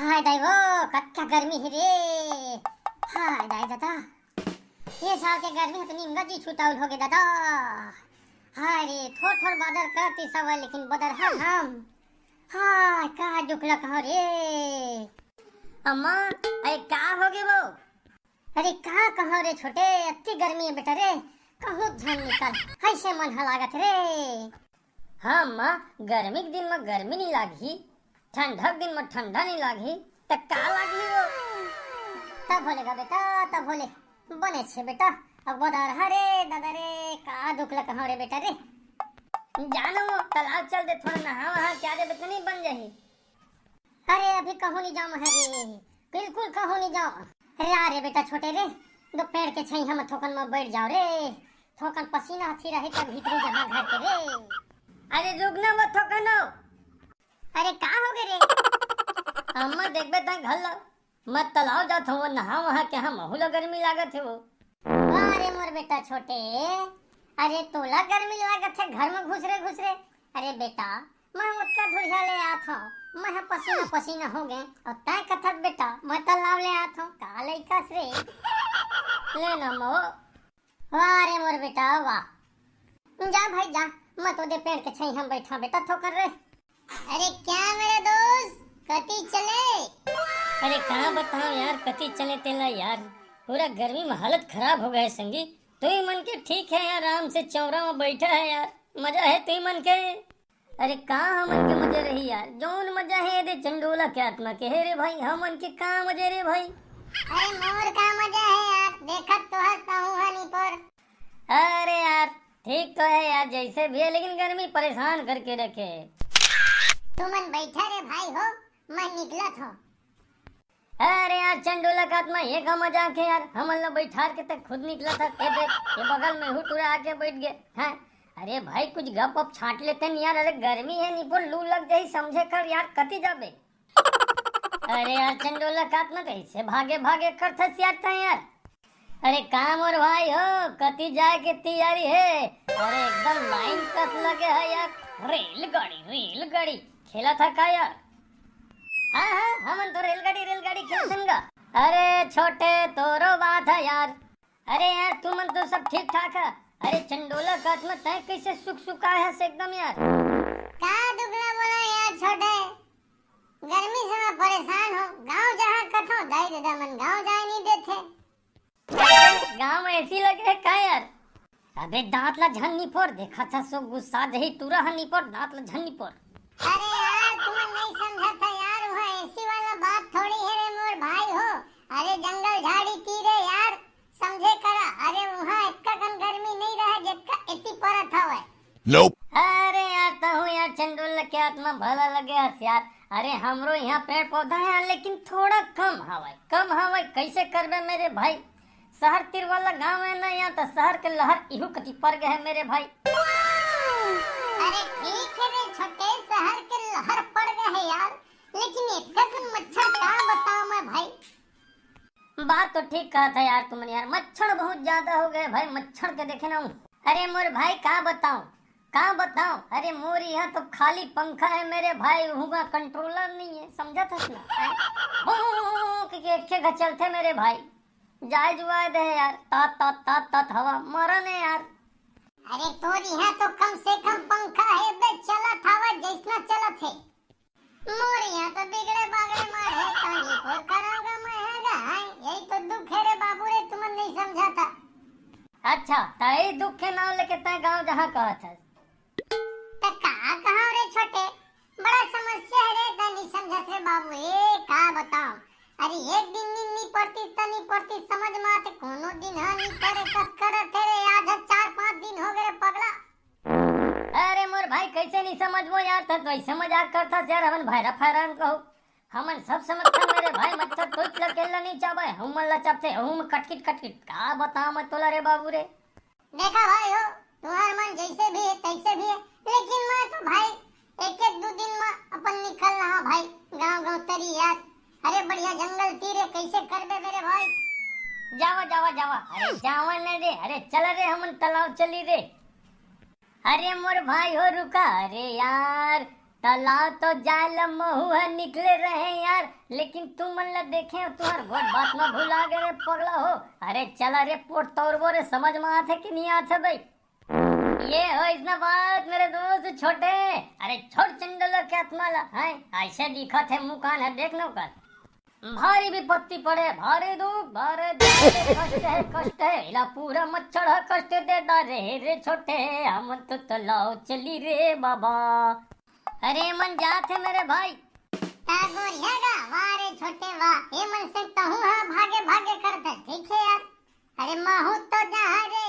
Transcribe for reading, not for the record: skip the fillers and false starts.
हाय दैवो कत्का गर्मी है रे। हाय दाई दादा ये साल के गर्मी तो निम्गा जी छुटाउल हो गए दादा। हाय रे थोड़ थोड़ बादल करती सब लेकिन बदल हम हाय का दुखला कहो रे। अम्मा अरे का हो गए वो? अरे का कहो रे छोटे अति गर्मी है बेटा रे। कहूँ झन निकल ऐसे मन लागत रे। हाँ अम्मा गर्मी के दिन में गर्मी नहीं लागी, ठंडा के दिन में ठंडा नहीं लागी, तो का लागी वो? तब बोलेगा बेटा तब बोले बने छे बेटा। अब बदर हरे दादा रे का दुखला कहो रे बेटा रे। जानो तालाब चल दे थोड़ा नहा वहा क्या रे बेटा नहीं बन जाही। अरे अभी कहूँ नहीं जाऊँ रे बिल्कुल कहूँ नहीं जाऊँ। अरे अरे बेटा छोटे रे दो पेड़ के छई हम थोकन में बैठ जाओ रे। थोकन पसीना हथी रहे तब भीतरी जमा घर के रे। अरे रुकना वो थोकन हो। अरे का हो गए रे? अम्मा देखबे ता घर लो मत तालाब जात हो नहा वहा के हम बहुला गर्मी लागत है वो। अरे मोर बेटा छोटे अरे तोला गर्मी लागत है घर में घुस रे। अरे बेटा मैं उसका धुरिया ले आत हूँ मैं पसीना पसीना हो गए और तय कथत बेटा मैं तालाब ले आत हूँ का लइका रे। ले ना मो। वाह रे मोर बेटा वाह जा भाई जा मैं तो दे पेड़ के छई हम बैठा बेटा थोकर रे। अरे क्या मेरे दोस्त कति चले? अरे कहाँ बताओ यार कति चले तेला यार, पूरा गर्मी में हालत खराब हो गए संगी। तू ही मन के ठीक है यार, आराम से चौरा में बैठा है यार, मजा है तू ही मन के। अरे कहाँ हम मन के मजे रही यार, जौन मजा है रे चंडोला के आत्मा के है रे भाई, हम मन के कहाँ मजे रे भाई। अरे मोर का मजा है यार देखत तो हंसता हूँ हनी पर। अरे यार ठीक तो है यार जैसे भी है, लेकिन गर्मी परेशान करके रखे। तुमन बैठा रे भाई हो मैं निकला था। अरे यार चंडोला का आत्मा ये का मजाक है यार, हम लोग बैठा के तक खुद निकला था। ये देख ये बगल में हुटूरा आके बैठ गए हैं। अरे भाई कुछ गप अप छाट लेते हैं यार। अरे गर्मी है नहीं पर लू लग जाए समझे कर यार कति जाबे। अरे यार चंडोला का आत्मा कैसे भागे भागे कर थस यार। अरे काम और भाई हो कति जाए के तैयारी है। अरे एकदम लाइन कस लगे है यार। रेलगाड़ी खेला था का यार? हाँ हमन तो रेलगाड़ी खेलसंगा। अरे छोटे तोरो बात है यार। अरे यार तुमन तो सब ठीक ठाक है। अरे चंडोला का आत्मा तय कैसे सुखा है से एकदम यार। का दुगला बोला यार छोटे गर्मी से मैं परेशान हो। गांव जहाँ कथो दाई दादा मन गांव जाए नहीं देते। गांव में ऐसी लगे है का यार? अबे दांत ला झन्नी पर देखा था सो गुस्सा दही तुरा हनी पर दांत ला झन्नी पर। अरे यार तुम नहीं समझा था यार वह ऐसी वाला बात थोड़ी है रे मोर भाई हो। अरे जंगल झाड़ी तीरे यार समझे करा। अरे वहाँ इतना कम गर्मी नहीं रहा जितना इतनी परत हवे। Nope. अरे यार तो यार चंडोला के आत्मा भला लगे हस यार। अरे हमरो यहाँ पेड़ पौधा है लेकिन थोड़ा कम हवा कैसे करबे मेरे भाई। शहर तिर वाला गाँव है ना यहाँ तो शहर के लहर इहू कति पड़ गए है मेरे भाई। अरे ठीक है रे छोटे शहर के लहर पड़ गए है यार लेकिन इतना कम मच्छर का बताओ मैं भाई। बात तो ठीक कहा था यार तुमने यार, मच्छर बहुत ज्यादा हो गए भाई, मच्छर के देखे ना हूँ। अरे मोर भाई कहाँ बताऊं। अरे मोर यहाँ तो खाली पंखा है मेरे भाई, वहाँ कंट्रोलर नहीं है समझा था ना। एक चलते मेरे भाई जाए जुआ दे यार तात हवा मरन है यार। अरे तो यहाँ तो कम से कम पंखा है बे चलत हवा जैसना चलत है। मोर यहाँ तो बिगड़े बागड़े मार है कहानी पर कराऊंगा मैं हैगा। यही तो दुख है रे बाबू रे तुमने नहीं समझा था। अच्छा तय दुख के नाम लेके तय गाँव जहाँ कहा था तो कहा रे छोटे बड़ा समस्या है रे नहीं समझा रे बाबू ए का बताओ। अरे एक दिन नहीं पड़ती समझ में आते कोनो दिन हाँ नहीं करे कस करत है रे आज 4-5 दिन हो गए पगला। अरे मोर भाई कैसे नहीं समझ वो यार, तो ऐसे मजाक करता यार। हमन भाईरा फैरान कहो हमन सब समझता मेरे भाई, मच्छर टोच ला केला नहीं चाबे हम ला चापते हम कटकिट का बताओ मत तोला रे बाबू रे। देखा भाई हो तुम्हार मन जैसे भी है तैसे भी है लेकिन मैं तो भाई एक 2 दिन में अपन निकल रहा भाई गांव तरी यार। अरे बढ़िया जंगल तीरे कैसे करबे मेरे भाई। जावा अरे जावा नहीं रे। अरे चल रे हमन तालाब चली रे। अरे मोर भाई हो रुका। अरे यार तालाव तो जाल महुआ निकले रहे यार, लेकिन तू मन ला देखे तुहर गोट बात में भुला गए रे पगला हो। अरे चला रे पोट तोड़बो रे, समझ में आथे कि नहीं आथे भाई? ये हो इसना बात मेरे दोस्त छोटे। अरे छोड़ चंडलो के आत्मा ला, हैं ऐसे दिखा थे मुंह कान है देख नो कर। भारी विपत्ति पड़े, भारी दुख, भारे कष्ट है इला पूरा मच्छर है, कष्ट दे डारे रे छोटे, हम तो तलाव चली रे बाबा। अरे मन जात है मेरे भाई। गोरिया गा वाह रे छोटे वाह, ये मन से कहूँ हाँ भागे भागे करते ठीक है यार। अरे महू तो जहाँ रे